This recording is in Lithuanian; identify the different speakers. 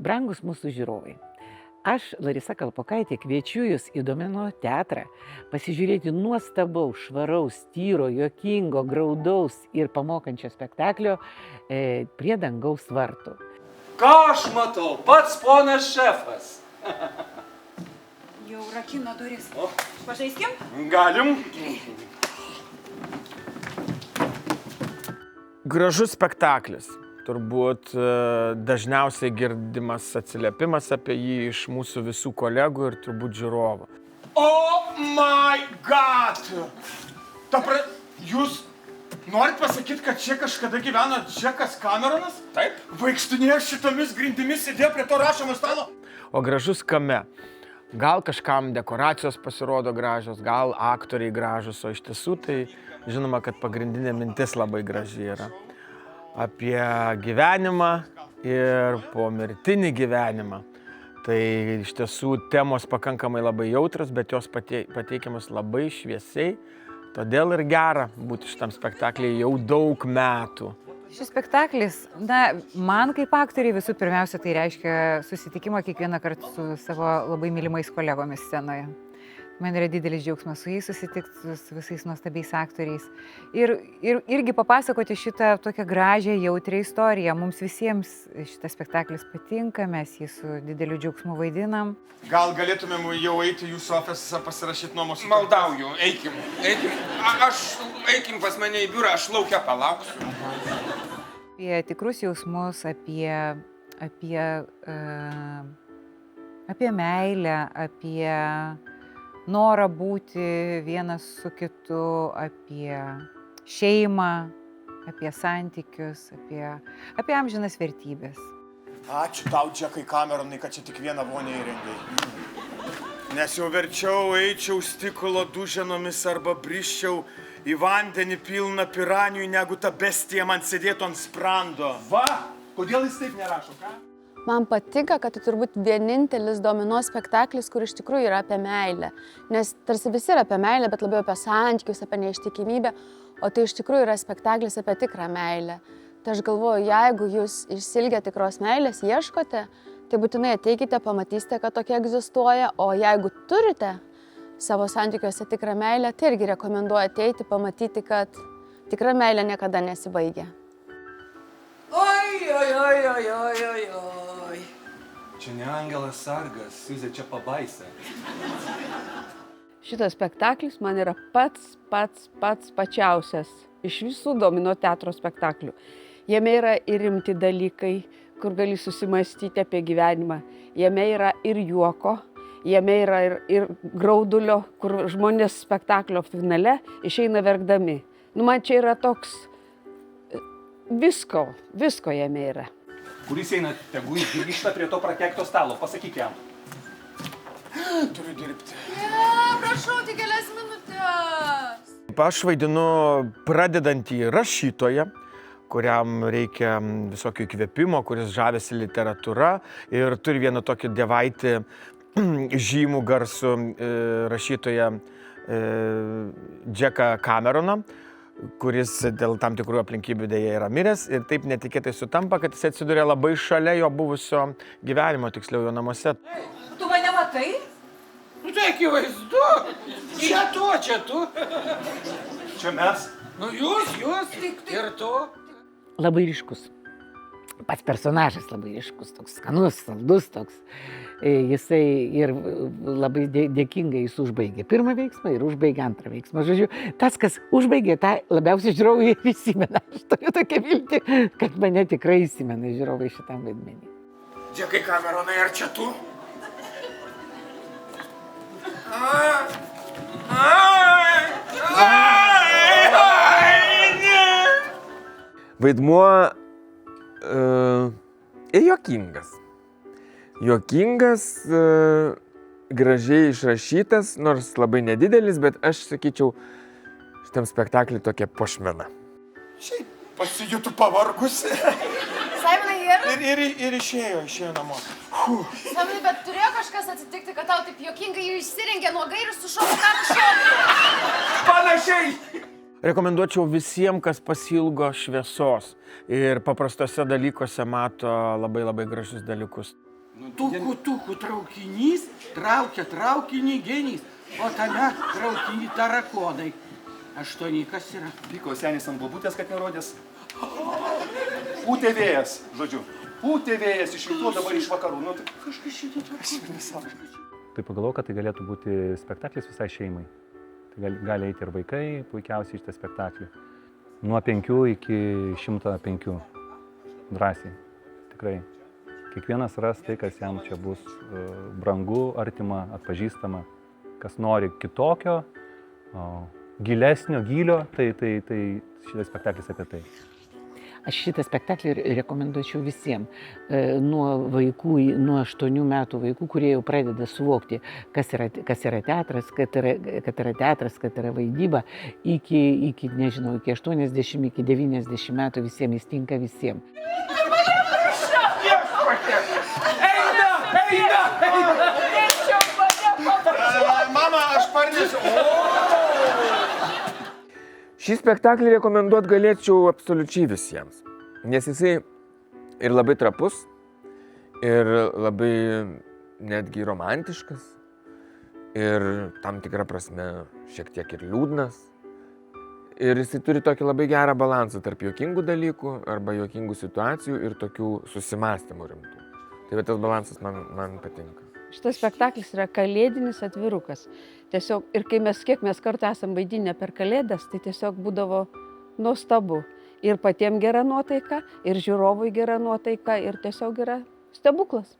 Speaker 1: Brangus mūsų žiūrovai, aš, Larisa Kalpokaitė, kviečiu Jūs į Domino teatrą pasižiūrėti nuostabaus, švaraus, tyro, juokingo, graudaus ir pamokančio spektaklio Prie dangaus vartų.
Speaker 2: Ką aš matau? Pats ponas šefas.
Speaker 3: Jau rakino duris. Pažaiskim?
Speaker 2: Galim.
Speaker 4: Gražus spektaklis. Turbūt dažniausiai girdimas atsiliepimas apie jį iš mūsų visų kolegų ir turbūt žiūrovų.
Speaker 5: Oh my god! Jūs norit pasakyti, kad čia kažkada gyveno Džekas Cameronas?
Speaker 2: Taip.
Speaker 5: Vaikštinėjo šitomis grindimis, sėdėjo prie to rašomo stalo?
Speaker 4: O gražus kame? Gal kažkam dekoracijos pasirodo gražios, gal aktoriai gražus, o iš tiesų tai žinoma, kad pagrindinė mintis labai graži yra. Apie gyvenimą ir pomirtinį gyvenimą. Tai iš tiesų temos pakankamai labai jautras, bet jos pateikiamas labai šviesiai. Todėl ir gera būti šitam spektaklyje jau daug metų.
Speaker 3: Šis spektaklis, man kaip aktoriai visų pirmiausia tai reiškia susitikimą kiekvieną kartą su savo labai mylimais kolegomis scenoje. Man yra didelis džiaugsmas su jais susitikti, su visais nuostabiais aktoriais. Ir irgi papasakoti šitą tokią gražią, jautrią istoriją. Mums visiems šitas spektaklis patinka, mes jį su dideliu džiaugsmu vaidinam.
Speaker 5: Gal galėtumėm jau eiti jūsų ofisą pasirašyti nuomos sutartį?
Speaker 2: Maldauju, eikim. Eikim pas mane į biurą, aš laukia palauksiu.
Speaker 3: Apie tikrus jausmus, apie meilę, apie norą būti vienas su kitu, apie šeimą, apie santykius, apie amžinas vertybės.
Speaker 5: Ačiū tau, Džekai Cameronai, kad čia tik vieną vonę įrengiai. Nes jau verčiau eičiau stiklo duženomis arba briščiau į vandenį pilną piranijų, negu ta bestija man sėdėtų ant sprando. Va! Kodėl jis taip nerašo, ką?
Speaker 6: Man patinka, kad tai turbūt vienintelis Domino spektaklis, kur iš tikrųjų yra apie meilę. Nes tarsi visi yra apie meilę, bet labiau apie santykius, apie neištikimybę, o tai iš tikrųjų yra spektaklis apie tikrą meilę. Tai aš galvoju, jeigu jūs išsilgę tikros meilės, ieškote, tai būtinai ateikite, pamatysite, kad tokia egzistuoja, o jeigu turite savo santykiuose tikrą meilę, tai irgi rekomenduoju ateiti, pamatyti, kad tikra meilė niekada nesibaigia.
Speaker 2: Oi. Čia ne Angelas Sargas, Siuzė čia pabaisa.
Speaker 7: Šitas spektaklis man yra pats pačiausias iš visų Domino teatro spektaklių. Jame yra ir rimti dalykai, kur gali susimastyti apie gyvenimą. Jame yra ir juoko, jame yra ir graudulio, kur žmonės spektaklio finale išeina verkdami. Man čia yra toks visko jame yra.
Speaker 2: Kuris eina, tegu jis grįžta prie to prakeikto stalo, pasakyk jam.
Speaker 5: Turiu dirbti.
Speaker 6: Prašau, tik kelias minutės.
Speaker 4: Aš vaidinu pradedantį rašytoją, kuriam reikia visokio įkvėpimo, kuris žavėsi literatūra ir turi vieną tokį dievaitį žymų garsų rašytoją Džeką Cameroną, kuris dėl tam tikrų aplinkybių dėja yra miręs ir taip netikėtai sutampa, kad jis atsiduria labai šalia jo buvusio gyvenimo, tiksliau jo namuose.
Speaker 3: Tu mane matai?
Speaker 2: Tai akivaizdu. Čia tu.
Speaker 5: Čia mes.
Speaker 2: Jūs, ir tu.
Speaker 1: Labai ryškus. Pats personažas labai ryškus, toks skanus, saldus toks. Jisai ir labai dėkingai jis užbaigė pirmą veiksmą ir užbaigė antrą veiksmą. Žodžiu, tas, kas užbaigė, tą labiausiai žiūrovai ir įsimena. Aš turiu tokią viltį, kad mane tikrai įsimena žiūrovai šitam vaidmenį.
Speaker 5: Džekai Cameronai, ar čia tu?
Speaker 8: Vaidmuo juokingas. Juokingas, gražiai išrašytas, nors labai nedidelis, bet aš sakyčiau, šitam spektakliui tokia puošmena.
Speaker 5: Šiaip pasijutu pavargusi.
Speaker 6: Simonai,
Speaker 5: Ir išėjo namo.
Speaker 6: Simonai, bet turėjo kažkas atsitikti, kad tau taip juokingai jų išsirengė nuo gairių su šoku, ką tu šokai?
Speaker 5: Panašiai.
Speaker 4: Rekomenduočiau visiems, kas pasilgo šviesos ir paprastose dalykuose mato labai gražius dalykus.
Speaker 9: Tukų traukinys traukia traukinį genys, o tame traukinį tarakonai. 8 kas yra?
Speaker 5: Pyko senis ant bobutės, kad nerodės. Pūtė vėjas, žodžiu. Pūtė vėjas iš rytų, dabar iš vakarų. Nu, tai kažkas šitą tokį.
Speaker 10: Tai pagalvoju, kad tai galėtų būti spektaklis visai šeimai. Tai gali eiti ir vaikai puikiausiai iš tą spektaklį. Nuo 5 iki 105. Drąsiai. Tikrai. Kiekvienas ras tai, kas jam čia bus brangu, artima, atpažįstama. Kas nori kitokio, gilesnio gylio, tai šitas spektaklis apie tai.
Speaker 1: Aš šitą spektaklį rekomenduočiau visiems. Nuo vaikų, nuo 8 metų vaikų, kurie jau pradeda suvokti, kas yra teatras, kad yra vaidyba, iki, nežinau, iki 80, iki 90 metų visiems jis tinka visiems.
Speaker 5: Mama, aš parnešiu.
Speaker 8: Šį spektaklį rekomenduot galėčiau absoliučiai visiems, nes jisai ir labai trapus, ir labai netgi romantiškas, ir tam tikrą prasme šiek tiek ir liūdnas. Ir jisai turi tokį labai gerą balansą tarp juokingų dalykų arba juokingų situacijų ir tokių susimąstymų rimtų. Tai tas balansas man patinka.
Speaker 7: Šitas spektaklis yra kalėdinis atvirukas. Tiesiog, ir kai kiek mes kartu esam vaidinę per kalėdas, tai tiesiog būdavo nuostabu. Ir patiems gera nuotaika, ir žiūrovui gera nuotaika, ir tiesiog yra stebuklas.